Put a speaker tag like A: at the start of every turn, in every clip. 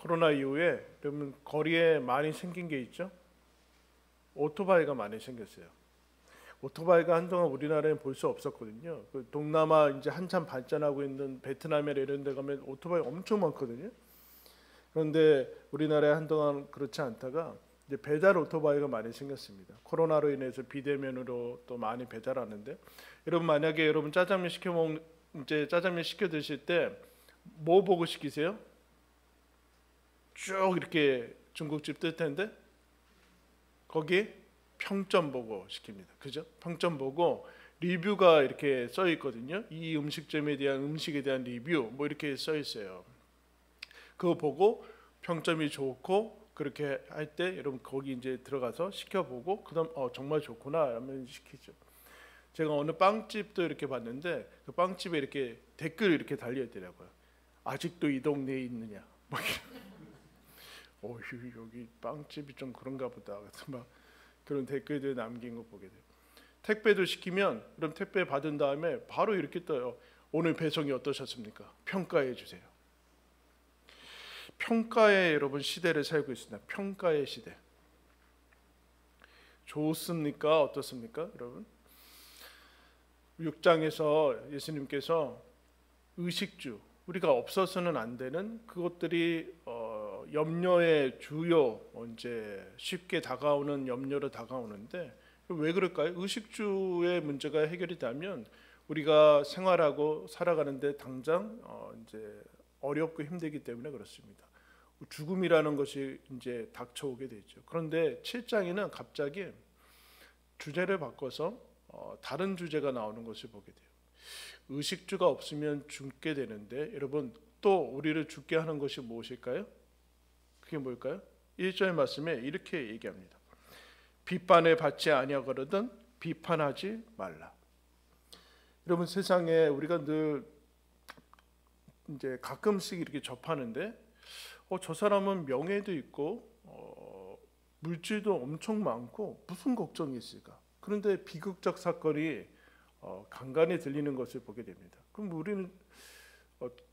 A: 코로나 이후에 여러분 거리에 많이 생긴 게 있죠. 오토바이가 많이 생겼어요. 오토바이가 한동안 우리나라에 볼 수 없었거든요. 그 동남아 이제 한참 발전하고 있는 베트남이나 이런 데 가면 오토바이 엄청 많거든요. 그런데 우리나라에 한동안 그렇지 않다가 이제 배달 오토바이가 많이 생겼습니다. 코로나로 인해서 비대면으로 또 많이 배달하는데, 여러분 만약에 여러분 짜장면 이제 짜장면 시켜 드실 때 뭐 보고 시키세요? 쭉 이렇게 중국집 뜰 텐데 거기 평점 보고 시킵니다. 그죠? 평점 보고 리뷰가 이렇게 써 있거든요. 이 음식점에 대한 음식에 대한 리뷰 뭐 이렇게 써 있어요. 그거 보고 평점이 좋고 그렇게 할 때 여러분 거기 이제 들어가서 시켜보고 그다음 정말 좋구나 하면 시키죠. 제가 어느 빵집도 이렇게 봤는데 그 빵집에 이렇게 댓글 이렇게 달려 있더라고요. 아직도 이 동네에 있느냐? 뭐 여기 빵집이 좀 그런가 보다. 그래서 막 그런 댓글들 남긴 거 보게 돼요. 택배도 시키면 그럼 택배 받은 다음에 바로 이렇게 떠요. 오늘 배송이 어떠셨습니까? 평가해 주세요. 평가의 여러분 시대를 살고 있습니다. 평가의 시대. 좋습니까? 어떻습니까? 여러분 6장에서 예수님께서 의식주 우리가 없어서는 안 되는 그것들이 염려의 주요 이제 쉽게 다가오는 염려로 다가오는데 왜 그럴까요? 의식주의 문제가 해결이 되면 우리가 생활하고 살아가는데 당장 이제 어렵고 힘들기 때문에 그렇습니다. 죽음이라는 것이 이제 닥쳐오게 되죠. 그런데 7장에는 갑자기 주제를 바꿔서 다른 주제가 나오는 것을 보게 돼요. 의식주가 없으면 죽게 되는데 여러분 또 우리를 죽게 하는 것이 무엇일까요? 그게 뭘까요? 1절 말씀에 이렇게 얘기합니다. 비판에 받지 아니하거든 비판하지 말라. 여러분 세상에 우리가 늘 이제 가끔씩 이렇게 접하는데 저 사람은 명예도 있고 물질도 엄청 많고 무슨 걱정이 있을까? 그런데 비극적 사건이 간간히 들리는 것을 보게 됩니다. 그럼 우리는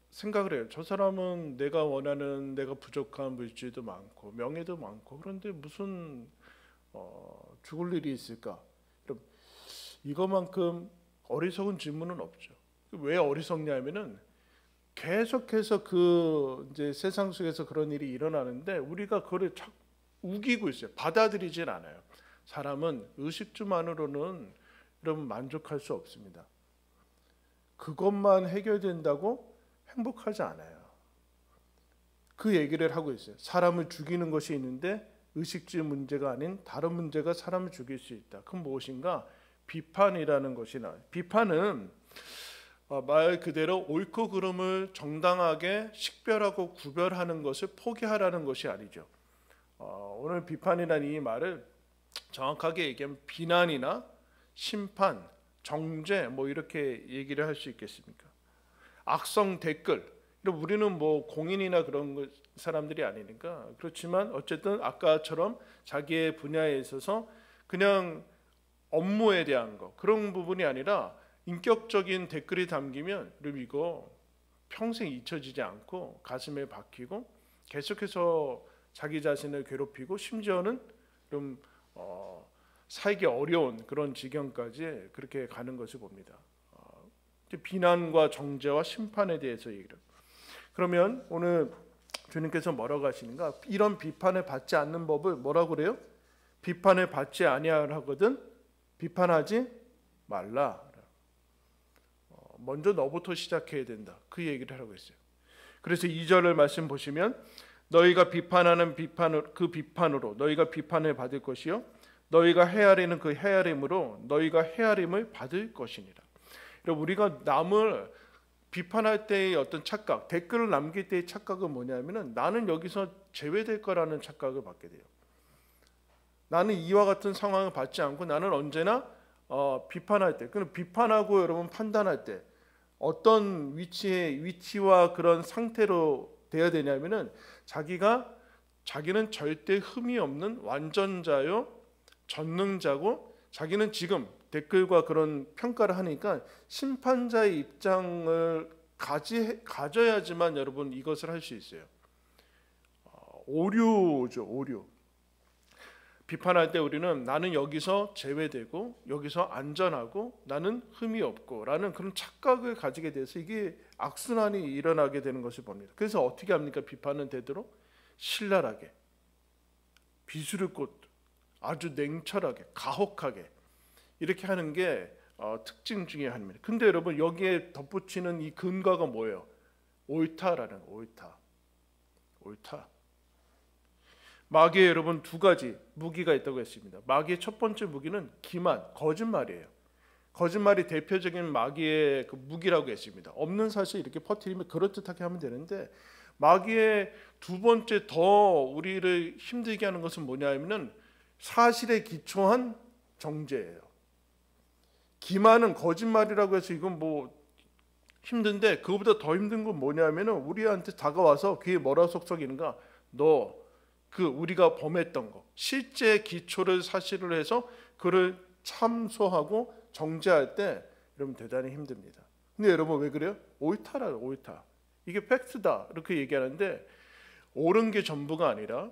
A: 생각을 해요. 저 사람은 내가 원하는 내가 부족한 물질도 많고 명예도 많고 그런데 무슨 죽을 일이 있을까? 그럼 이것만큼 어리석은 질문은 없죠. 왜 어리석냐면은 계속해서 그 이제 세상 속에서 그런 일이 일어나는데 우리가 그걸 착 우기고 있어요. 받아들이질 않아요. 사람은 의식주만으로는 여러분 만족할 수 없습니다. 그것만 해결된다고 행복하지 않아요. 그 얘기를 하고 있어요. 사람을 죽이는 것이 있는데 의식주 문제가 아닌 다른 문제가 사람을 죽일 수 있다. 그건 무엇인가? 비판이라는 것이 나와요. 비판은 말 그대로 옳고 그름을 정당하게 식별하고 구별하는 것을 포기하라는 것이 아니죠. 오늘 비판이라는 이 말을 정확하게 얘기하면 비난이나 심판, 정죄 뭐 이렇게 얘기를 할 수 있겠습니까? 악성 댓글. 우리는 뭐 공인이나 그런 사람들이 아니니까 그렇지만 어쨌든 아까처럼 자기의 분야에 있어서 그냥 업무에 대한 거 그런 부분이 아니라 인격적인 댓글이 담기면 그럼 이거 평생 잊혀지지 않고 가슴에 박히고 계속해서 자기 자신을 괴롭히고 심지어는 좀 살기 어려운 그런 지경까지 그렇게 가는 것을 봅니다. 비난과 정죄와 심판에 대해서 얘기를. 그러면 오늘 주님께서 뭐라고 하시는가? 이런 비판을 받지 않는 법을 뭐라고 그래요? 비판을 받지 아니하거든 비판하지 말라. 먼저 너부터 시작해야 된다. 그 얘기를 하고 있어요. 그래서 2절을 말씀 보시면 너희가 비판하는 그 비판으로 너희가 비판을 받을 것이요 너희가 헤아리는 그 헤아림으로 너희가 헤아림을 받을 것이니라. 우리가 남을 비판할 때의 어떤 착각, 댓글을 남길 때의 착각은 뭐냐면은 나는 여기서 제외될 거라는 착각을 받게 돼요. 나는 이와 같은 상황을 받지 않고 나는 언제나 비판할 때, 그럼 비판하고 여러분 판단할 때 어떤 위치와 그런 상태로 되어야 되냐면은 자기는 절대 흠이 없는 완전자요, 전능자고 자기는 지금 댓글과 그런 평가를 하니까 심판자의 입장을 가져야지만 여러분 이것을 할 수 있어요. 오류죠, 오류. 비판할 때 우리는 나는 여기서 제외되고 여기서 안전하고 나는 흠이 없고 라는 그런 착각을 가지게 돼서 이게 악순환이 일어나게 되는 것을 봅니다. 그래서 어떻게 합니까? 비판은 되도록 신랄하게, 비수르꽃, 아주 냉철하게, 가혹하게 이렇게 하는 게 특징 중에 하나입니다. 근데 여러분 여기에 덧붙이는 이 근거가 뭐예요? 옳다라는 옳다. 마귀에 여러분 두 가지 무기가 있다고 했습니다. 마귀의 첫 번째 무기는 기만, 거짓말이에요. 거짓말이 대표적인 마귀의 그 무기라고 했습니다. 없는 사실 이렇게 퍼뜨리면 그럴듯하게 하면 되는데, 마귀의 두 번째 더 우리를 힘들게 하는 것은 뭐냐면은 사실에 기초한 정죄예요. 기만은 거짓말이라고 해서 이건 뭐 힘든데, 그거보다 더 힘든 건 뭐냐면은 우리한테 다가와서 귀에 뭐라 속삭이는가? 너 그 우리가 범했던 거, 실제 기초를 사실을 해서 그를 참소하고 정죄할 때 여러분 대단히 힘듭니다. 근데 여러분 왜 그래요? 옳다. 이게 팩트다 이렇게 얘기하는데, 옳은 게 전부가 아니라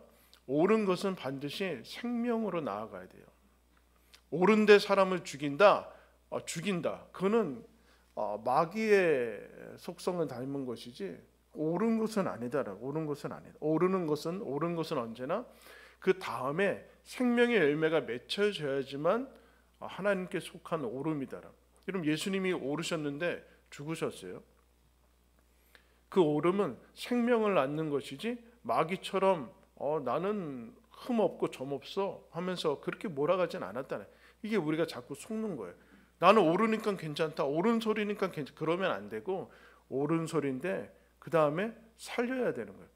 A: 옳은 것은 반드시 생명으로 나아가야 돼요. 옳은데 사람을 죽인다. 그거는 마귀의 속성을 닮은 것이지 옳은 것은 아니다라고. 옳은 것은 언제나 그 다음에 생명의 열매가 맺혀져야지만 하나님께 속한 옳음이다라. 여러분 예수님이 오르셨는데 죽으셨어요. 그 옳음은 생명을 낳는 것이지 마귀처럼 나는 흠 없고 점 없어 하면서 그렇게 몰아가진 않았다네. 이게 우리가 자꾸 속는 거예요. 나는 옳으니까 괜찮다, 옳은 소리니까 괜찮다, 그러면 안 되고, 옳은 소리인데 그 다음에 살려야 되는 거예요.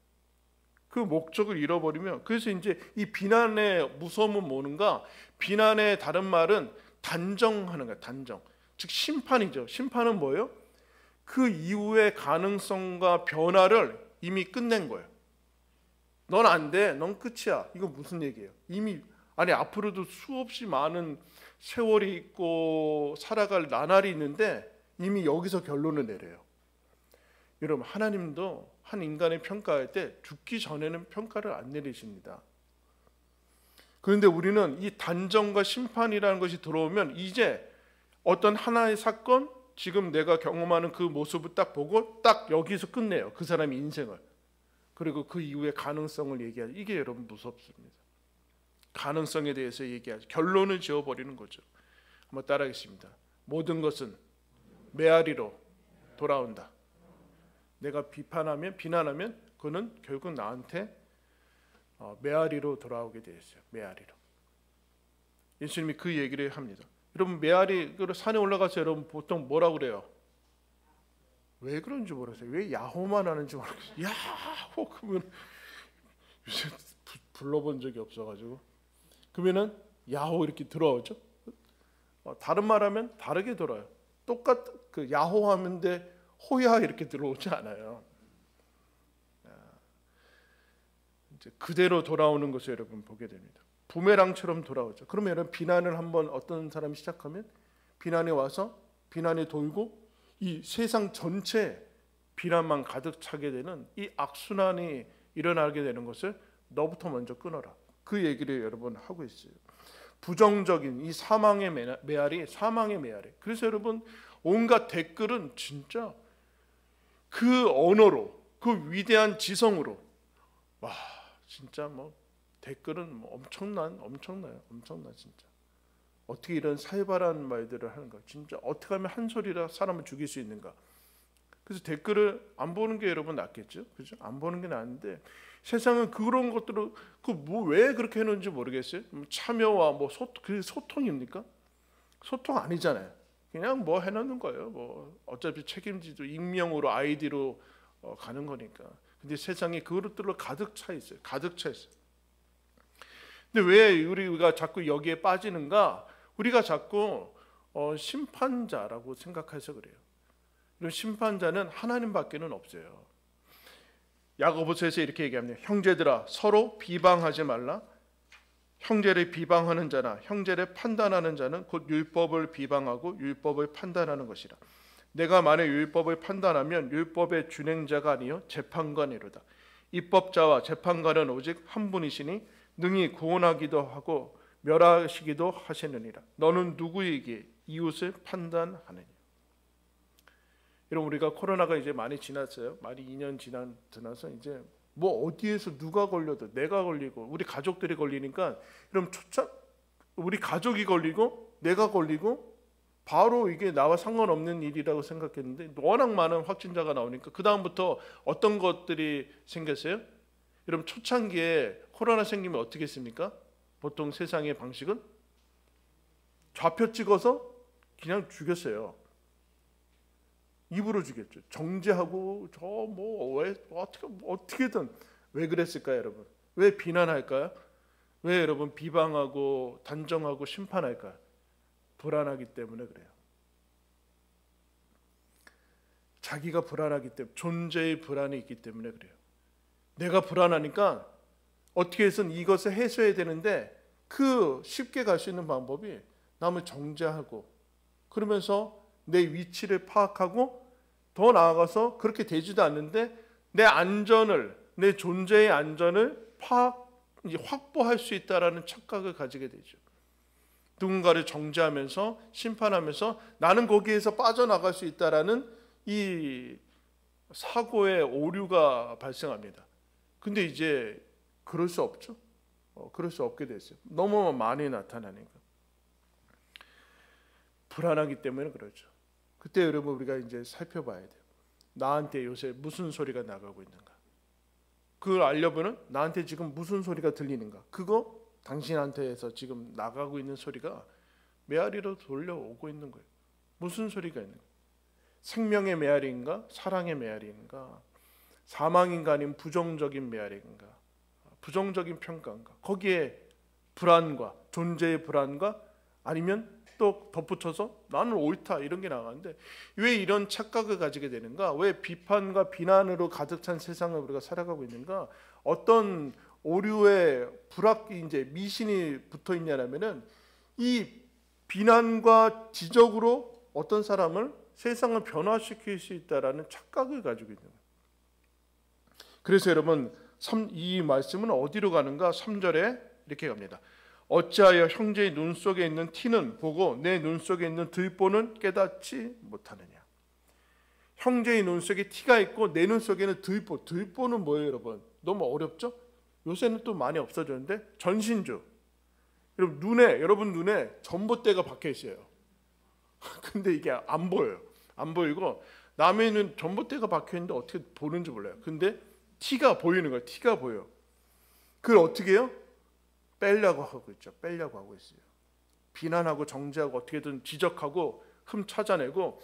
A: 그 목적을 잃어버리면, 그래서 이제 이 비난의 무서움은 뭐는가? 비난의 다른 말은 단정하는 거예요. 단정, 즉 심판이죠. 심판은 뭐예요? 그 이후의 가능성과 변화를 이미 끝낸 거예요. 넌 안 돼, 넌 끝이야. 이거 무슨 얘기예요? 이미 앞으로도 수없이 많은 세월이 있고 살아갈 나날이 있는데 이미 여기서 결론을 내려요. 여러분 하나님도 한 인간의 평가할 때 죽기 전에는 평가를 안 내리십니다. 그런데 우리는 이 단정과 심판이라는 것이 들어오면 이제 어떤 하나의 사건, 지금 내가 경험하는 그 모습을 딱 보고 딱 여기서 끝내요. 그 사람의 인생을. 그리고 그 이후의 가능성을 얘기하죠. 이게 여러분 무섭습니다. 가능성에 대해서 얘기하죠. 결론을 지어버리는 거죠. 한번 따라하겠습니다. 모든 것은 메아리로 돌아온다. 내가 비난하면 그는 결국 나한테 메아리로 돌아오게 되어 있어요. 메아리로. 예수님이 그 얘기를 합니다. 여러분 메아리 산에 올라가서 여러분 보통 뭐라고 그래요? 왜 그런지 모르겠어요. 왜 야호만 하는지 모르겠어요. 야호 그러면 요새 불러본 적이 없어가지고, 그러면은 야호 이렇게 들어오죠. 다른 말하면 다르게 들어요. 그 야호 하면데 호야 이렇게 들어오지 않아요. 이제 그대로 돌아오는 것을 여러분 보게 됩니다. 부메랑처럼 돌아오죠. 그러면 여러분 비난을 한번 어떤 사람이 시작하면 비난이 와서 비난이 돌고 이 세상 전체 비난만 가득 차게 되는 이 악순환이 일어나게 되는 것을 너부터 먼저 끊어라. 그 얘기를 여러분 하고 있어요. 부정적인 이 사망의 메아리. 그래서 여러분 온갖 댓글은 진짜 그 언어로, 그 위대한 지성으로, 와 진짜 뭐 댓글은 뭐 엄청나요. 진짜 어떻게 이런 살벌한 말들을 하는가? 진짜 어떻게 하면 한 소리라 사람을 죽일 수 있는가? 그래서 댓글을 안 보는 게 여러분 낫겠죠, 그죠? 안 보는 게 나은데 세상은 그런 것들을 왜 그렇게 해놓은지 모르겠어요. 참여와 그 소통입니까? 소통 아니잖아요. 그냥 뭐 해놓는 거예요. 뭐 어차피 책임지도 익명으로 아이디로 가는 거니까. 근데 세상에 그것들로 가득 차 있어요. 근데 왜 우리가 자꾸 여기에 빠지는가? 우리가 자꾸 심판자라고 생각해서 그래요. 이런 심판자는 하나님밖에는 없어요. 야고보서에서 이렇게 얘기합니다. 형제들아 서로 비방하지 말라. 형제를 비방하는 자나 형제를 판단하는 자는 곧 율법을 비방하고 율법을 판단하는 것이라. 내가 만약 율법을 판단하면 율법의 준행자가 아니요 재판관이로다. 입법자와 재판관은 오직 한 분이시니 능히 구원하기도 하고 멸하시기도 하시느니라. 너는 누구에게 이웃을 판단하느냐. 여러분, 우리가 코로나가 이제 많이 지났어요. 많이 2년 지나서 이제 뭐 어디에서 누가 걸려도 내가 걸리고 우리 가족들이 걸리니까, 그럼 우리 가족이 걸리고 내가 걸리고 바로 이게 나와 상관없는 일이라고 생각했는데 워낙 많은 확진자가 나오니까 그 다음부터 어떤 것들이 생겼어요? 여러분, 초창기에 코로나 생기면 어떻게 했습니까? 보통 세상의 방식은 좌표 찍어서 그냥 죽였어요. 입으로 죽였죠. 정죄하고 저 뭐 왜 어떻게든. 왜 그랬을까요, 여러분? 왜 비난할까요? 왜 여러분 비방하고 단정하고 심판할까요? 불안하기 때문에 그래요. 자기가 불안하기 때문에, 존재의 불안이 있기 때문에 그래요. 내가 불안하니까 어떻게 해서는 이것을 해소해야 되는데 그 쉽게 갈 수 있는 방법이 남을 정죄하고 그러면서 내 위치를 파악하고 더 나아가서 그렇게 되지도 않는데 내 안전을, 내 존재의 안전을 확보할 수 있다라는 착각을 가지게 되죠. 누군가를 정죄하면서 심판하면서 나는 거기에서 빠져나갈 수 있다라는 이 사고의 오류가 발생합니다. 근데 이제 그럴 수 없죠. 그럴 수 없게 됐어요. 너무 많이 나타나니까. 불안하기 때문에 그렇죠. 그때 여러분 우리가 이제 살펴봐야 돼요. 나한테 요새 무슨 소리가 나가고 있는가? 그걸 알려보는 나한테 지금 무슨 소리가 들리는가? 그거 당신한테서 지금 나가고 있는 소리가 메아리로 돌려오고 있는 거예요. 무슨 소리가 있는가? 생명의 메아리인가? 사랑의 메아리인가? 사망인가? 아니면 부정적인 메아리인가? 부정적인 평가인가? 거기에 불안과 존재의 불안과 아니면 또 덧붙여서 나는 옳다 이런 게 나가는데 왜 이런 착각을 가지게 되는가? 왜 비판과 비난으로 가득 찬 세상을 우리가 살아가고 있는가? 어떤 오류의 이제 미신이 붙어 있냐면은 이 비난과 지적으로 어떤 사람을 세상을 변화시킬 수 있다라는 착각을 가지고 있는 거예요. 그래서 여러분 이 말씀은 어디로 가는가? 3절에 이렇게 갑니다. 어찌하여 형제의 눈 속에 있는 티는 보고 내 눈 속에 있는 들보는 깨닫지 못하느냐. 형제의 눈 속에 티가 있고 내 눈 속에는 들보는 뭐예요, 여러분? 너무 어렵죠? 요새는 또 많이 없어졌는데 전신주. 여러분 눈에 전봇대가 박혀 있어요. 근데 이게 안 보여요. 안 보이고 남의 눈 전봇대가 박혀 있는데 어떻게 보는지 몰라요. 근데 티가 보이는 거예요. 티가 보여. 그걸 어떻게 해요? 빼려고 하고 있죠. 빼려고 하고 있어요. 비난하고 정죄하고 어떻게든 지적하고 흠 찾아내고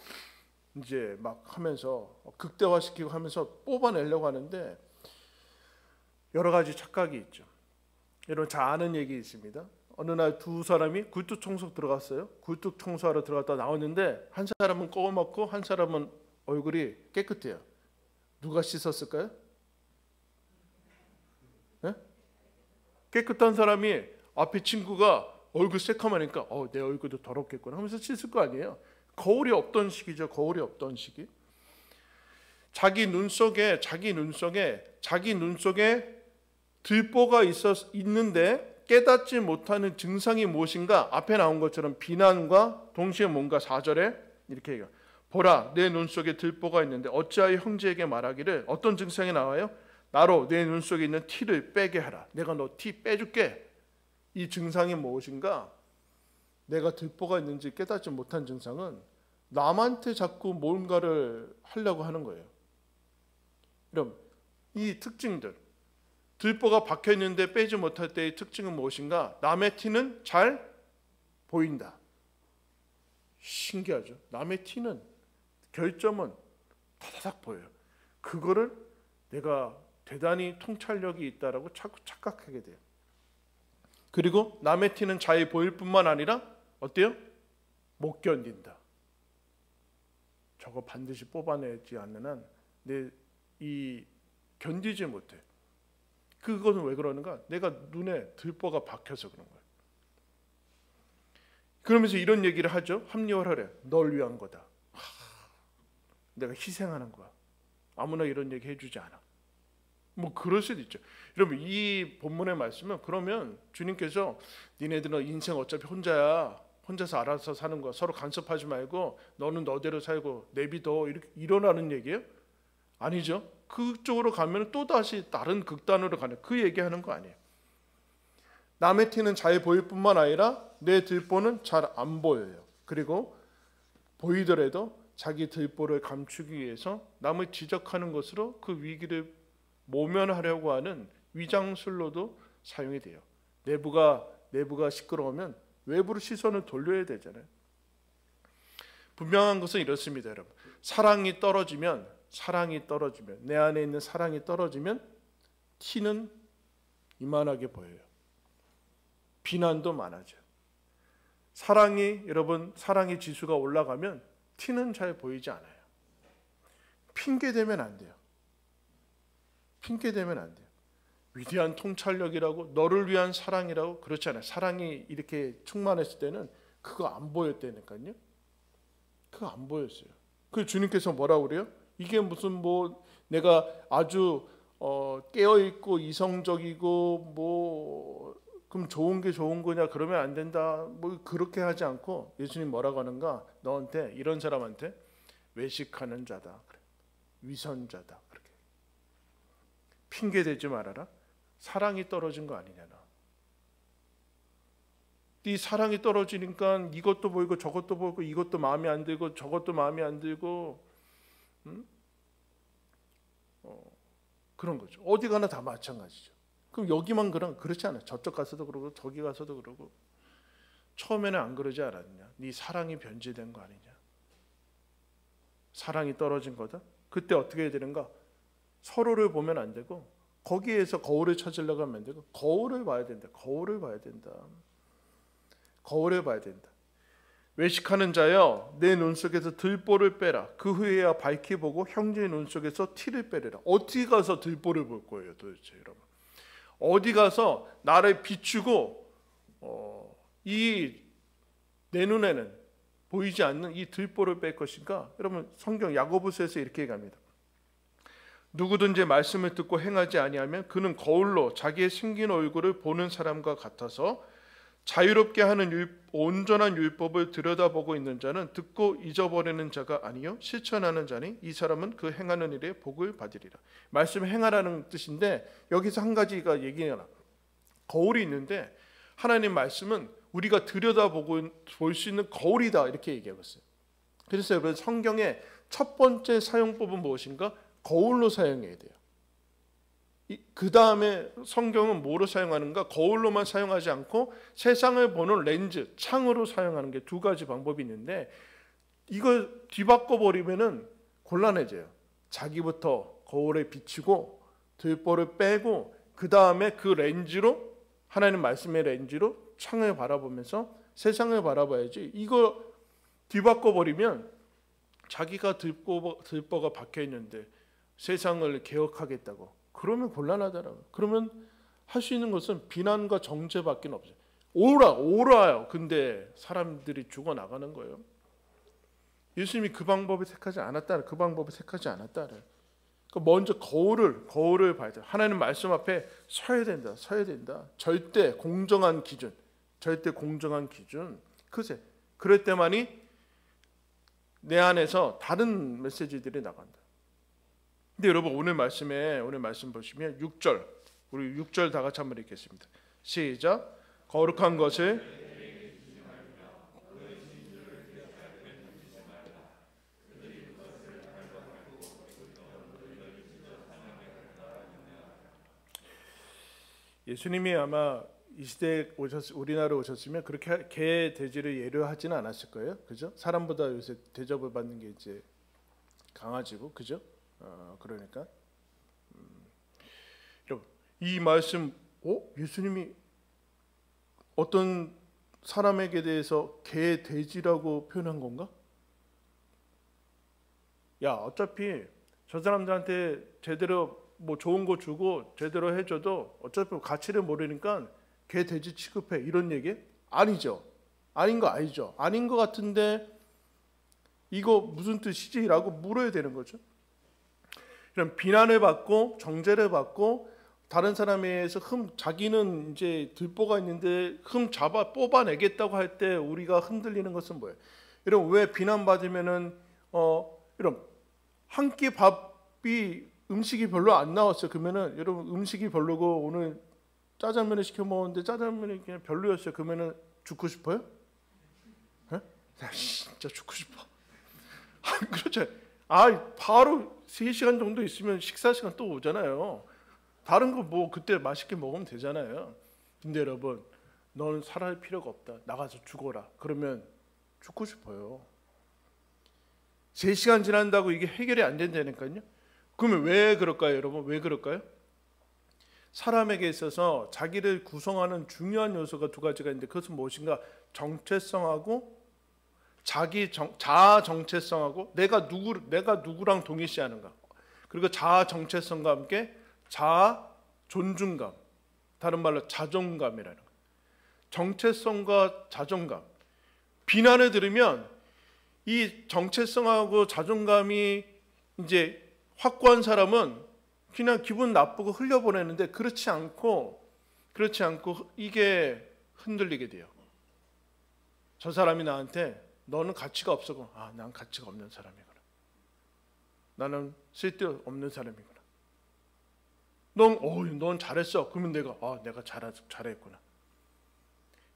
A: 이제 막 하면서 극대화시키고 하면서 뽑아내려고 하는데 여러 가지 착각이 있죠. 여러분 잘 아는 얘기 있습니다. 어느 날 두 사람이 굴뚝 청소 들어갔어요. 굴뚝 청소하러 들어갔다 나왔는데 한 사람은 꺼먹고 한 사람은 얼굴이 깨끗해요. 누가 씻었을까요? 네? 깨끗한 사람이 앞에 친구가 얼굴 새카마니까 내 얼굴도 더럽겠구나 하면서 씻을 거 아니에요. 거울이 없던 시기죠. 거울이 없던 시기. 자기 눈 속에 들보가 있는데 깨닫지 못하는 증상이 무엇인가? 앞에 나온 것처럼 비난과 동시에 뭔가 4절에 이렇게 얘기해요. 보라, 내 눈 속에 들보가 있는데 어찌하여 형제에게 말하기를. 어떤 증상이 나와요? 나로 내 눈 속에 있는 티를 빼게 하라. 내가 너 티 빼줄게. 이 증상이 무엇인가? 내가 들보가 있는지 깨닫지 못한 증상은 남한테 자꾸 뭔가를 하려고 하는 거예요. 그럼 이 특징들, 들보가 박혀 있는데 빼지 못할 때의 특징은 무엇인가? 남의 티는 잘 보인다. 신기하죠? 남의 티는, 결점은 다다닥 보여요. 그거를 내가 대단히 통찰력이 있다라고 자꾸 착각하게 돼요. 그리고 남의 티는 잘 보일 뿐만 아니라 어때요? 못 견딘다. 저거 반드시 뽑아내지 않는 한 견디지 못해. 그것은 왜 그러는가? 내가 눈에 들보가 박혀서 그런 거예요. 그러면서 이런 얘기를 하죠. 합리화를 하래. 널 위한 거다. 내가 희생하는 거야. 아무나 이런 얘기 해주지 않아. 뭐 그럴 수도 있죠. 여러분 이 본문의 말씀은 그러면 주님께서 니네들은 인생 어차피 혼자야. 혼자서 알아서 사는 거야. 서로 간섭하지 말고 너는 너대로 살고 내비둬. 이렇게 일어나는 얘기예요? 아니죠. 그쪽으로 가면 또 다시 다른 극단으로 가는 그 얘기하는 거 아니에요. 남의 티는 잘 보일 뿐만 아니라 내 들보는 잘 안 보여요. 그리고 보이더라도 자기 들보를 감추기 위해서 남을 지적하는 것으로 그 위기를 모면하려고 하는 위장술로도 사용이 돼요. 내부가 시끄러우면 외부로 시선을 돌려야 되잖아요. 분명한 것은 이렇습니다, 여러분. 사랑이 떨어지면 내 안에 있는 사랑이 떨어지면 티는 이만하게 보여요. 비난도 많아져요. 여러분 사랑의 지수가 올라가면 티는 잘 보이지 않아요. 핑계 대면 안 돼요. 위대한 통찰력이라고 너를 위한 사랑이라고 그렇지 않아요. 사랑이 이렇게 충만했을 때는 그거 안 보였다니까요. 그거 안 보였어요. 그 주님께서 뭐라고 그래요? 이게 무슨 뭐 내가 아주 깨어 있고 이성적이고 뭐 그럼 좋은 게 좋은 거냐 그러면 안 된다. 뭐 그렇게 하지 않고 예수님 뭐라고 하는가? 너한테 이런 사람한테 외식하는 자다. 그래. 위선자다. 그렇게. 핑계 대지 말아라. 사랑이 떨어진 거 아니냐 너. 네 사랑이 떨어지니까 이것도 보이고 저것도 보이고 이것도 마음에 안 들고 저것도 마음에 안 들고 그런 거죠. 어디 가나 다 마찬가지죠. 그럼 여기만 그렇지 않아요. 저쪽 가서도 그러고 저기 가서도 그러고. 처음에는 안 그러지 않았냐. 네 사랑이 변질된 거 아니냐. 사랑이 떨어진 거다. 그때 어떻게 해야 되는가? 서로를 보면 안 되고 거기에서 거울을 찾으려고 하면 안 되고 거울을 봐야 된다. 외식하는 자여 내 눈 속에서 들보를 빼라. 그 후에야 밝히 보고 형제의 눈 속에서 티를 빼래라. 어디 가서 들보를 볼 거예요 도대체 여러분? 어디 가서 나를 비추고 내 눈에는 보이지 않는 이 들보를 뺄 것인가? 여러분 성경 야고보서에서 이렇게 얘기합니다. 누구든지 말씀을 듣고 행하지 아니하면 그는 거울로 자기의 생긴 얼굴을 보는 사람과 같아서 자유롭게 하는 온전한 율법을 들여다보고 있는 자는 듣고 잊어버리는 자가 아니요 실천하는 자니 이 사람은 그 행하는 일에 복을 받으리라. 말씀 행하라는 뜻인데 여기서 한 가지가 얘기가 거울이 있는데 하나님 말씀은 우리가 들여다보고 볼 수 있는 거울이다 이렇게 얘기하고 있어요. 그래서 여러분 성경의 첫 번째 사용법은 무엇인가? 거울로 사용해야 돼요. 그 다음에 성경은 뭐로 사용하는가? 거울로만 사용하지 않고 세상을 보는 렌즈, 창으로 사용하는 게 두 가지 방법이 있는데 이걸 뒤바꿔 버리면은 곤란해져요. 자기부터 거울에 비치고 들보를 빼고 그 다음에 그 렌즈로 하나님 말씀의 렌즈로 창을 바라보면서 세상을 바라봐야지. 이거 뒤바꿔 버리면 자기가 들보가 박혀 있는데 세상을 개혁하겠다고 그러면 곤란하더라고요. 그러면 할 수 있는 것은 비난과 정죄밖에 없어요. 오라요. 근데 사람들이 죽어나가는 거예요. 예수님이 그 방법을 택하지 않았다. 그러니까 먼저 거울을 봐야 돼요. 하나님 말씀 앞에 서야 된다. 절대 공정한 기준. 글쎄, 그럴 때만이 내 안에서 다른 메시지들이 나간다. 근데 여러분 오늘 말씀 보시면 6절, 우리 6절 다 같이 한번 읽겠습니다. 시작. 거룩한 것을 예수님이 아마 이 시대에 우리나라에 오셨으면 그렇게 개 돼지를 예류하지는 않았을 거예요. 그죠? 사람보다 요새 대접을 받는 게 이제 강아지고, 그죠? 그러니까 여러분 이 말씀, 예수님이 어떤 사람에게 대해서 개 돼지라고 표현한 건가? 야, 어차피 저 사람들한테 제대로 뭐 좋은 거 주고 제대로 해줘도 어차피 가치를 모르니까 개 돼지 취급해, 이런 얘기? 아니죠. 아닌 거 아니죠. 아닌 거 같은데 이거 무슨 뜻이지? 라고 물어야 되는 거죠. 이런 비난을 받고 정죄를 받고 다른 사람에 의해서 자기는 이제 들보가 있는데 잡아 뽑아내겠다고 할 때 우리가 흔들리는 것은 뭐예요? 여러분, 왜 비난받으면은 이런 한 끼 밥이 음식이 별로 안 나왔어요. 그러면은 여러분, 음식이 별로고 오늘 짜장면을 시켜 먹었는데 짜장면이 그냥 별로였어요. 그러면은 죽고 싶어요? 에? 나 진짜 죽고 싶어. 그렇죠. 바로 3시간 정도 있으면 식사 시간 또 오잖아요. 다른 거 뭐 그때 맛있게 먹으면 되잖아요. 근데 여러분, 너는 살아갈 필요가 없다. 나가서 죽어라. 그러면 죽고 싶어요. 3시간 지난다고 이게 해결이 안 된다니까요. 그러면 왜 그럴까요, 여러분? 왜 그럴까요? 사람에게 있어서 자기를 구성하는 중요한 요소가 두 가지가 있는데, 그것은 무엇인가? 정체성하고 자아 정체성하고 내가 누구랑 동일시하는가. 그리고 자아 정체성과 함께 자아 존중감, 다른 말로 자존감이라는 거. 정체성과 자존감. 비난을 들으면 이 정체성하고 자존감이 이제 확고한 사람은 그냥 기분 나쁘고 흘려보내는데, 그렇지 않고 이게 흔들리게 돼요. 저 사람이 나한테 너는 가치가 없어. 난 가치가 없는 사람이구나. 나는 쓸데없는 사람이구나. 넌 잘했어. 그러면 내가 잘했구나.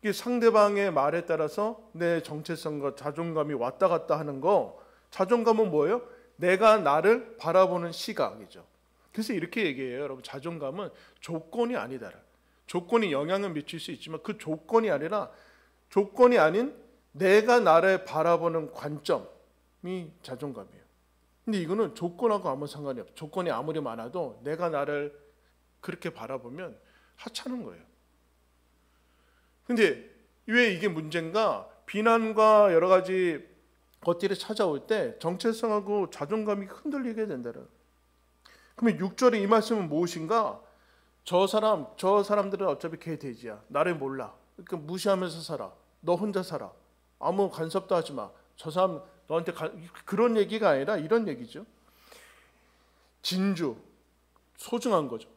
A: 이게 상대방의 말에 따라서 내 정체성과 자존감이 왔다 갔다 하는 거. 자존감은 뭐예요? 내가 나를 바라보는 시각이죠. 그래서 이렇게 얘기해요, 여러분. 자존감은 조건이 아니다. 조건이 영향을 미칠 수 있지만 그 조건이 아닌 내가 나를 바라보는 관점이 자존감이에요. 근데 이거는 조건하고 아무 상관이 없어요. 조건이 아무리 많아도 내가 나를 그렇게 바라보면 하찮은 거예요. 근데 왜 이게 문제인가? 비난과 여러 가지 것들이 찾아올 때 정체성하고 자존감이 흔들리게 된다. 그러면 6절에 이 말씀은 무엇인가? 저 사람들은 어차피 개돼지야. 나를 몰라. 그러니까 무시하면서 살아. 너 혼자 살아. 아무 간섭도 하지 마. 저 사람 너한테 그런 얘기가 아니라 이런 얘기죠. 진주, 소중한 거죠.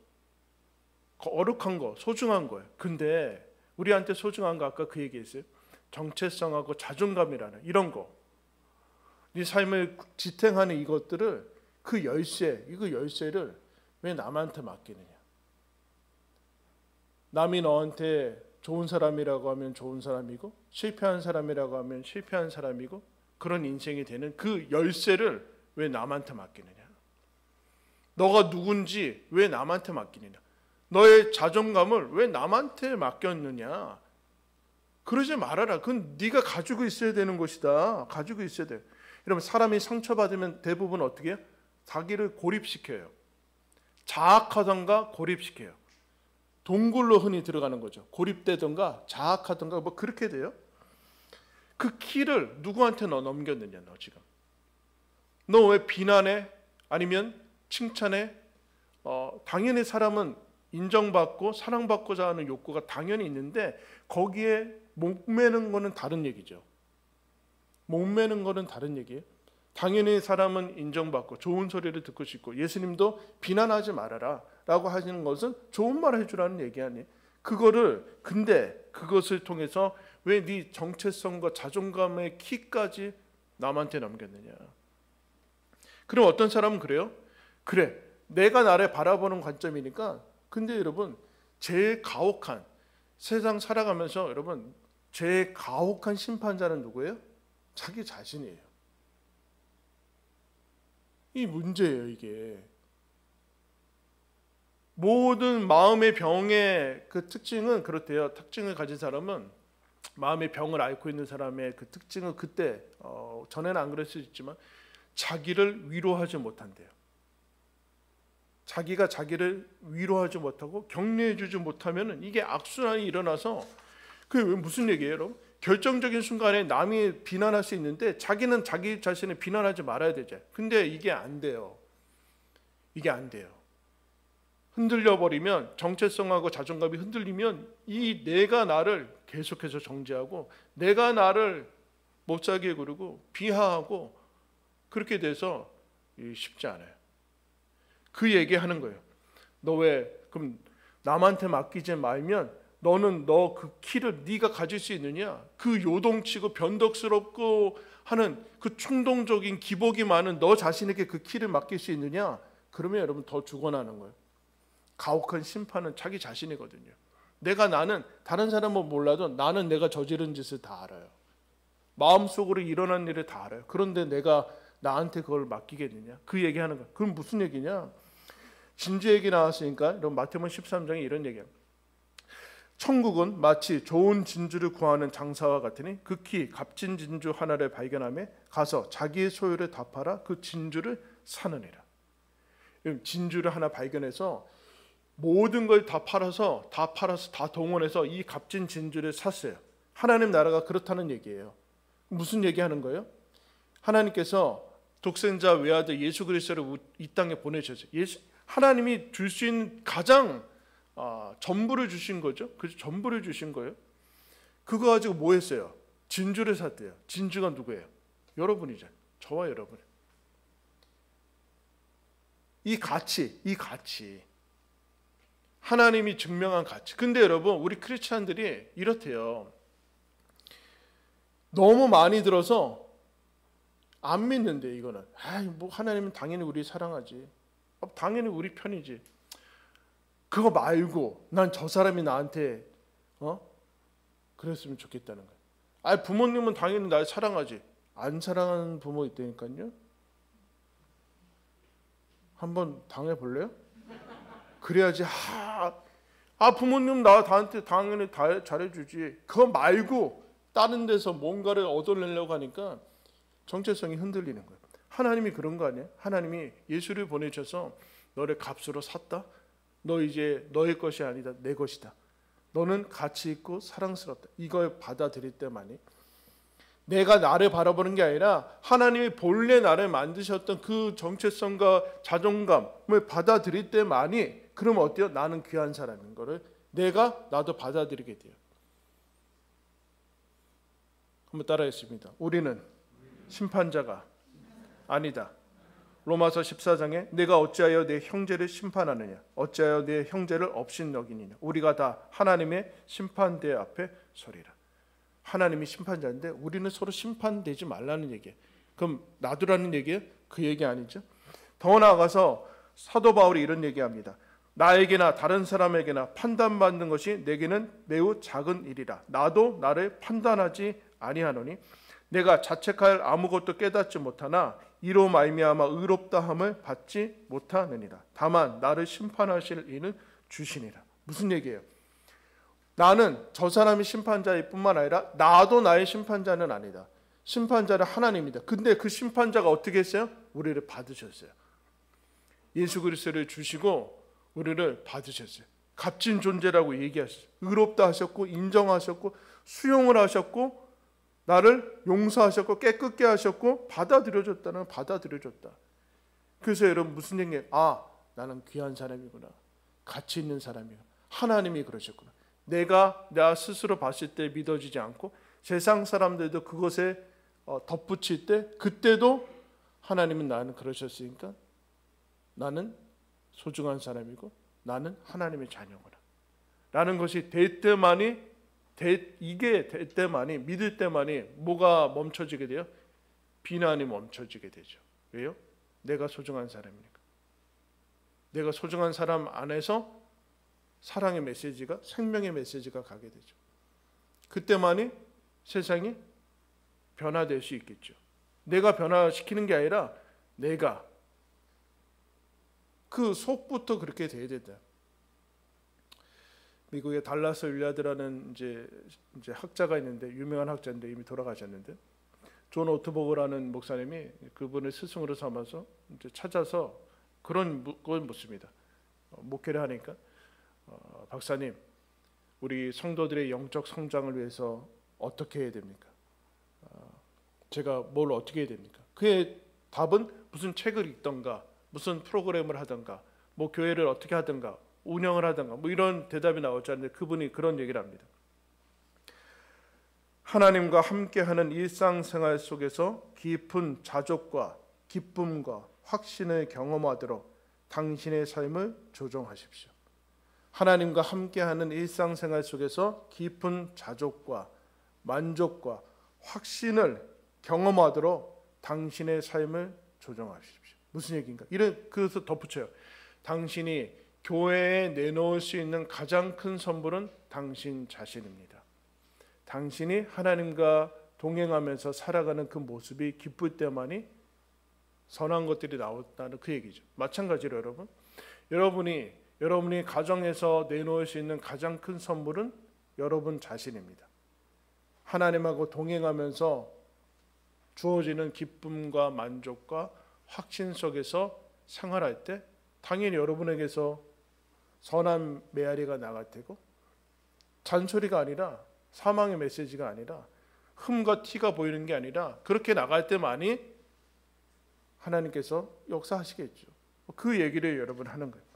A: 거룩한 거, 소중한 거예요. 근데 우리한테 소중한 거 아까 그 얘기했어요. 정체성하고 자존감이라는 이런 거. 네 삶을 지탱하는 이것들을 이거 열쇠를 왜 남한테 맡기느냐? 남이 너한테 좋은 사람이라고 하면 좋은 사람이고 실패한 사람이라고 하면 실패한 사람이고 그런 인생이 되는 그 열쇠를 왜 남한테 맡기느냐? 너가 누군지 왜 남한테 맡기느냐? 너의 자존감을 왜 남한테 맡겼느냐? 그러지 말아라. 그건 네가 가지고 있어야 되는 것이다. 가지고 있어야 돼. 여러분, 사람이 상처받으면 대부분 어떻게 해요? 자기를 고립시켜요. 자학하던가 고립시켜요. 동굴로 흔히 들어가는 거죠. 고립되던가 자학하던가 뭐 그렇게 돼요. 그 키를 누구한테 너 넘겼느냐? 너 지금. 너 왜 비난해? 아니면 칭찬해? 당연히 사람은 인정받고 사랑받고자 하는 욕구가 당연히 있는데 거기에 목매는 거는 다른 얘기죠. 목매는 거는 다른 얘기예요. 당연히 사람은 인정받고 좋은 소리를 듣고 싶고 예수님도 비난하지 말아라 라고 하시는 것은 좋은 말 해주라는 얘기 아니에요. 근데 그것을 통해서 왜 네 정체성과 자존감의 키까지 남한테 넘겼느냐. 그럼 어떤 사람은 그래요? 그래, 내가 나를 바라보는 관점이니까. 근데 여러분, 제일 가혹한 세상 살아가면서 여러분 제일 가혹한 심판자는 누구예요? 자기 자신이에요. 이 문제예요. 이게 모든 마음의 병의 그 특징은 그렇대요. 특징을 가진 사람은 마음의 병을 앓고 있는 사람의 그 특징은 그때 전에는 안 그럴 수 있지만 자기를 위로하지 못한대요. 자기가 자기를 위로하지 못하고 격려해주지 못하면 이게 악순환이 일어나서 그게 무슨 얘기예요, 여러분? 결정적인 순간에 남이 비난할 수 있는데 자기는 자기 자신을 비난하지 말아야 되죠. 근데 이게 안 돼요. 이게 안 돼요. 흔들려 버리면 정체성하고 자존감이 흔들리면 이 내가 나를 계속해서 정죄하고 내가 나를 못 살게 구르고 비하하고 그렇게 돼서 쉽지 않아요. 그 얘기하는 거예요. 너 왜 그럼 남한테 맡기지 말면 너는 너 그 키를 네가 가질 수 있느냐? 그 요동치고 변덕스럽고 하는 그 충동적인 기복이 많은 너 자신에게 그 키를 맡길 수 있느냐? 그러면 여러분 더 죽어나는 거예요. 가혹한 심판은 자기 자신이거든요. 나는 다른 사람은 몰라도 나는 내가 저지른 짓을 다 알아요. 마음속으로 일어난 일을 다 알아요. 그런데 내가 나한테 그걸 맡기겠느냐? 그 얘기하는 거예요. 그럼 무슨 얘기냐? 진주 얘기 나왔으니까 여러분 마태복음 13장에 이런 얘기합니다. 천국은 마치 좋은 진주를 구하는 장사와 같으니 극히 값진 진주 하나를 발견하며 가서 자기의 소유를 다 팔아 그 진주를 사느니라. 진주를 하나 발견해서 모든 걸 다 팔아서 다 동원해서 이 값진 진주를 샀어요. 하나님 나라가 그렇다는 얘기예요. 무슨 얘기하는 거예요? 하나님께서 독생자 외아들 예수 그리스도를 이 땅에 보내셨어요. 하나님이 줄 수 있는 가장 전부를 주신 거죠. 그래서 전부를 주신 거예요. 그거 가지고 뭐 했어요? 진주를 샀대요. 진주가 누구예요? 여러분이죠. 저와 여러분. 이 가치 하나님이 증명한 가치. 근데 여러분 우리 크리스찬들이 이렇대요. 너무 많이 들어서 안 믿는데 이거는. 뭐 하나님은 당연히 우리 사랑하지. 당연히 우리 편이지. 그거 말고 난 저 사람이 나한테 그랬으면 좋겠다는 거예요. 부모님은 당연히 날 사랑하지. 안 사랑하는 부모 있다니까요. 한번 당해볼래요? 그래야지. 부모님 나한테 당연히 다 잘해주지. 그거 말고 다른 데서 뭔가를 얻어내려고 하니까 정체성이 흔들리는 거예요. 하나님이 그런 거 아니에요? 하나님이 예수를 보내셔서 너를 값으로 샀다. 너 이제 너의 것이 아니다. 내 것이다. 너는 가치 있고 사랑스럽다. 이걸 받아들일 때만이 내가 나를 바라보는 게 아니라 하나님이 본래 나를 만드셨던 그 정체성과 자존감을 받아들일 때만이 그러면 어때요? 나는 귀한 사람인 거를 나도 받아들이게 돼요. 한번 따라했습니다. 우리는 심판자가 아니다. 로마서 14장에 내가 어찌하여 내 형제를 심판하느냐? 어찌하여 내 형제를 업신여기느냐? 우리가 다 하나님의 심판대 앞에 서리라. 하나님이 심판자인데 우리는 서로 심판되지 말라는 얘기예요. 그럼 놔두라는 얘기예요? 그 얘기 아니죠. 더 나아가서 사도 바울이 이런 얘기합니다. 나에게나 다른 사람에게나 판단받는 것이 내게는 매우 작은 일이라. 나도 나를 판단하지 아니하노니 내가 자책할 아무것도 깨닫지 못하나 이로 말미암아 의롭다함을 받지 못하느니라. 다만 나를 심판하실 이는 주시니라. 무슨 얘기예요? 나는 저 사람이 심판자일 뿐만 아니라 나도 나의 심판자는 아니다. 심판자는 하나님입니다. 근데 그 심판자가 어떻게 했어요? 우리를 받으셨어요. 예수 그리스도를 주시고 우리를 받으셨어요. 값진 존재라고 얘기하셨어요. 의롭다 하셨고 인정하셨고 수용을 하셨고 나를 용서하셨고 깨끗게 하셨고 받아들여줬다. 그래서 여러분 무슨 얘기예요? 나는 귀한 사람이구나. 가치 있는 사람이구나. 하나님이 그러셨구나. 나 스스로 봤을 때 믿어지지 않고 세상 사람들도 그것에 덧붙일 때 그때도 하나님은 나는 그러셨으니까 나는 소중한 사람이고 나는 하나님의 자녀구나 라는 것이 될 때만이 믿을 때만이 뭐가 멈춰지게 돼요? 비난이 멈춰지게 되죠. 왜요? 내가 소중한 사람이니까. 내가 소중한 사람 안에서 사랑의 메시지가 생명의 메시지가 가게 되죠. 그때만이 세상이 변화될 수 있겠죠. 내가 변화시키는 게 아니라 내가 그 속부터 그렇게 돼야 된다. 미국의 달라스 윌리아드라는 이제 학자가 있는데 유명한 학자인데 이미 돌아가셨는데 존 오트버그라는 목사님이 그분을 스승으로 삼아서 이제 찾아서 그런 걸 묻습니다. 목회를 하니까 박사님, 우리 성도들의 영적 성장을 위해서 어떻게 해야 됩니까? 제가 뭘 어떻게 해야 됩니까? 그의 답은 무슨 책을 읽던가 무슨 프로그램을 하던가 뭐 교회를 어떻게 하던가 운영을 하던가 뭐 이런 대답이 나오지 않는데 그분이 그런 얘기를 합니다. 하나님과 함께하는 일상생활 속에서 깊은 자족과 기쁨과 확신을 경험하도록 당신의 삶을 조정하십시오. 하나님과 함께하는 일상생활 속에서 깊은 자족과 만족과 확신을 경험하도록 당신의 삶을 조정하십시오. 무슨 얘기인가? 그래서 덧붙여요. 당신이 교회에 내놓을 수 있는 가장 큰 선물은 당신 자신입니다. 당신이 하나님과 동행하면서 살아가는 그 모습이 기쁠 때만이 선한 것들이 나온다는 그 얘기죠. 마찬가지로 여러분이 가정에서 내놓을 수 있는 가장 큰 선물은 여러분 자신입니다. 하나님하고 동행하면서 주어지는 기쁨과 만족과 확신 속에서 생활할 때 당연히 여러분에게서 선한 메아리가 나갈 테고, 잔소리가 아니라, 사망의 메시지가 아니라, 흠과 티가 보이는 게 아니라, 그렇게 나갈 때만이 하나님께서 역사하시겠죠. 그 얘기를 여러분 하는 거예요.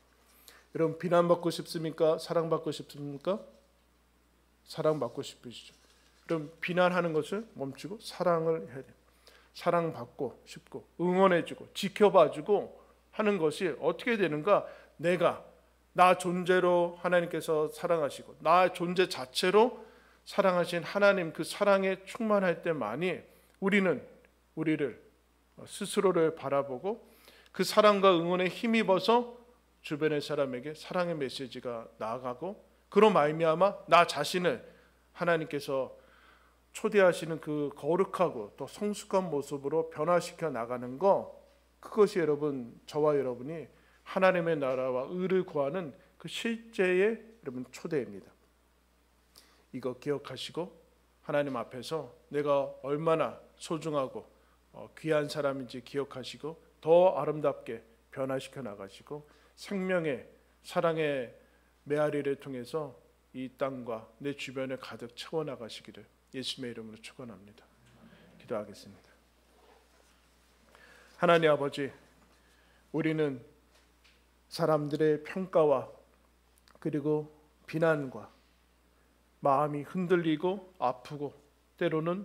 A: 여러분 비난받고 싶습니까? 사랑받고 싶습니까? 사랑받고 싶으시죠. 그럼 비난하는 것을 멈추고 사랑을 해야 돼요. 사랑받고 싶고 응원해주고 지켜봐주고 하는 것이 어떻게 되는가? 나 존재로 하나님께서 사랑하시고 나 존재 자체로 사랑하신 하나님 그 사랑에 충만할 때만이 우리를 스스로를 바라보고 그 사랑과 응원에 힘입어서 주변의 사람에게 사랑의 메시지가 나아가고, 그로 말미암아 나 자신을 하나님께서 초대하시는 그 거룩하고 또 성숙한 모습으로 변화시켜 나가는 거, 그것이 저와 여러분이 하나님의 나라와 의를 구하는 그 실제의 초대입니다. 이거 기억하시고 하나님 앞에서 내가 얼마나 소중하고 귀한 사람인지 기억하시고 더 아름답게 변화시켜 나가시고 생명의 사랑의 메아리를 통해서 이 땅과 내 주변을 가득 채워 나가시기를 예수님의 이름으로 축원합니다. 기도하겠습니다. 하나님 아버지, 우리는 사람들의 평가와 그리고 비난과 마음이 흔들리고 아프고 때로는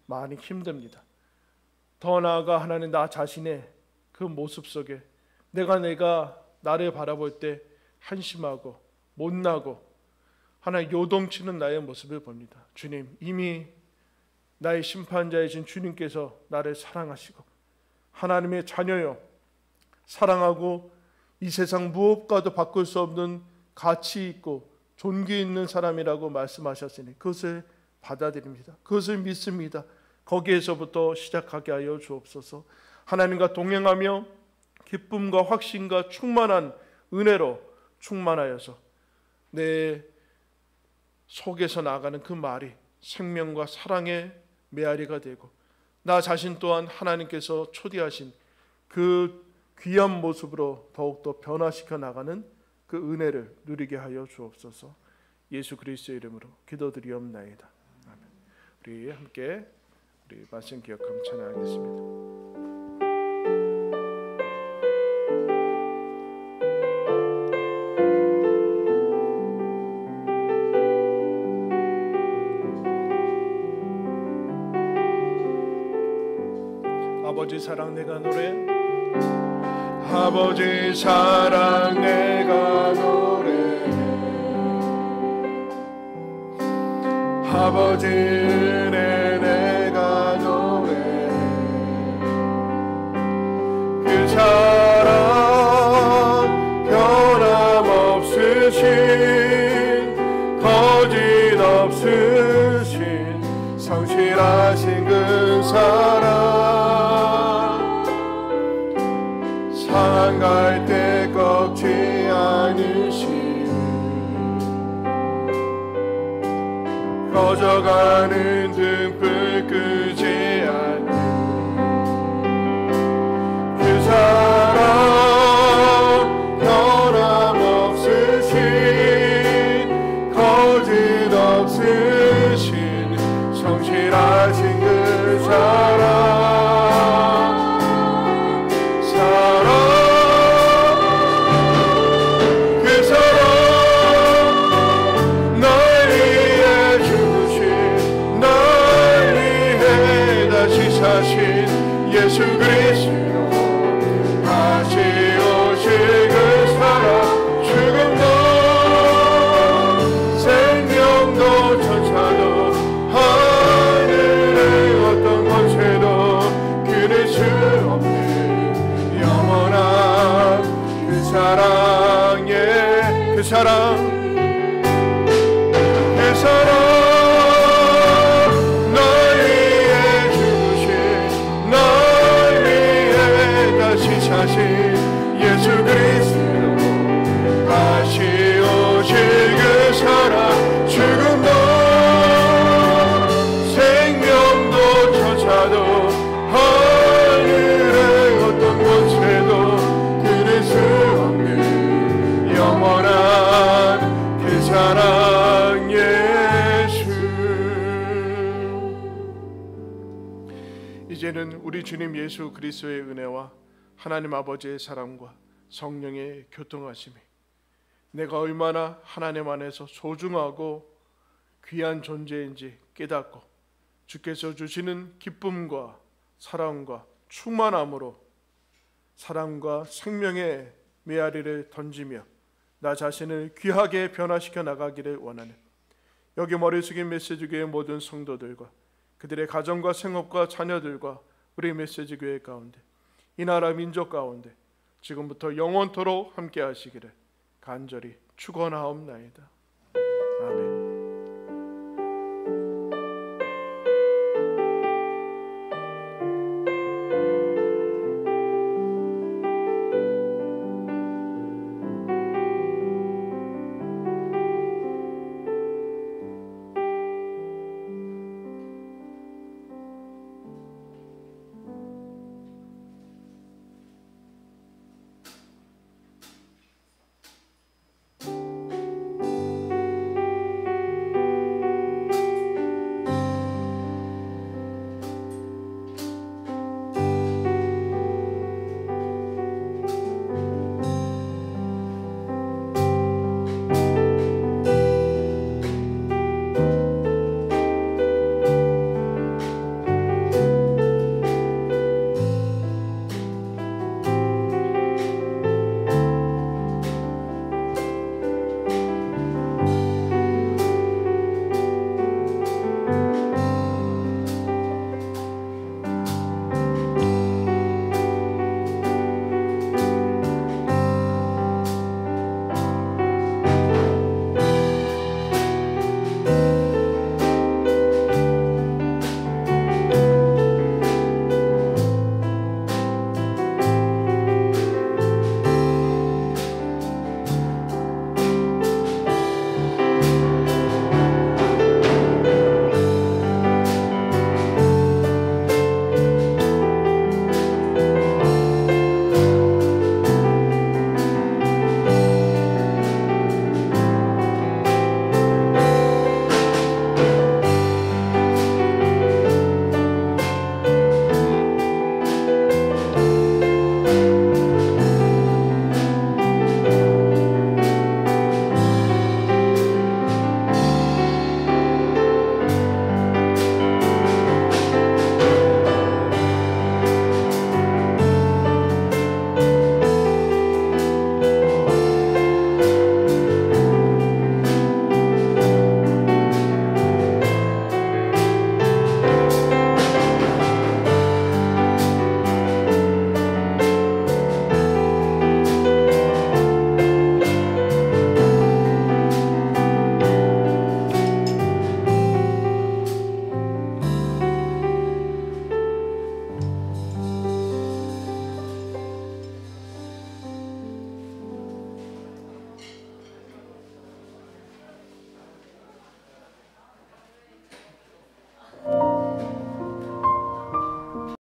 A: 많이 힘듭니다. 더 나아가 하나님 나 자신의 그 모습 속에 내가 나를 바라볼 때 한심하고 못나고 하나님 요동치는 나의 모습을 봅니다. 주님, 이미 나의 심판자이신 주님께서 나를 사랑하시고 하나님의 자녀여 사랑하고 이 세상 무엇과도 바꿀 수 없는 가치 있고 존귀 있는 사람이라고 말씀하셨으니 그것을 받아들입니다. 그것을 믿습니다. 거기에서부터 시작하게 하여 주옵소서. 하나님과 동행하며 기쁨과 확신과 충만한 은혜로 충만하여서 내 속에서 나가는 그 말이 생명과 사랑의 메아리가 되고 나 자신 또한 하나님께서 초대하신 그 귀한 모습으로 더욱더 변화시켜 나가는 그 은혜를 누리게 하여 주옵소서. 예수 그리스도의 이름으로 기도드리옵나이다. 아멘. 우리 함께 우리 말씀 기억하며 찬양하겠습니다. 아버지 사랑 내가 노래, 아버지 사랑 내가 노래, 아버지 은혜 내가 노래, 그 사랑 변함없으신 거짓 없으신 성실하신 그 사랑, 상할 때 꺾지 않으신 꺼져가는 등불 끄지 않는 그 사랑 변함없으신 거짓 없으신 성실하신 그 사랑, 널 위해 사랑, 그 사랑, 널 위해 주신, 널 위해 다시 사신 예수 그리스도, 다시 오실 그 사랑, 죽음도 생명도 천사도 하늘의 어떤 권세도 그릴 수 없는 영원한 그 사랑 예수. 이제는 우리 주님 예수 그리스도의 은혜와 하나님 아버지의 사랑과 성령의 교통하심이 내가 얼마나 하나님 안에서 소중하고 귀한 존재인지 깨닫고 주께서 주시는 기쁨과 사랑과 충만함으로 사랑과 생명의 메아리를 던지며 나 자신을 귀하게 변화시켜 나가기를 원하는 여기 머리 숙인 메시지교회 모든 성도들과 그들의 가정과 생업과 자녀들과 우리 메시지교회 가운데 이 나라 민족 가운데 지금부터 영원토록 함께 하시기를 간절히 축원하옵나이다. 아멘.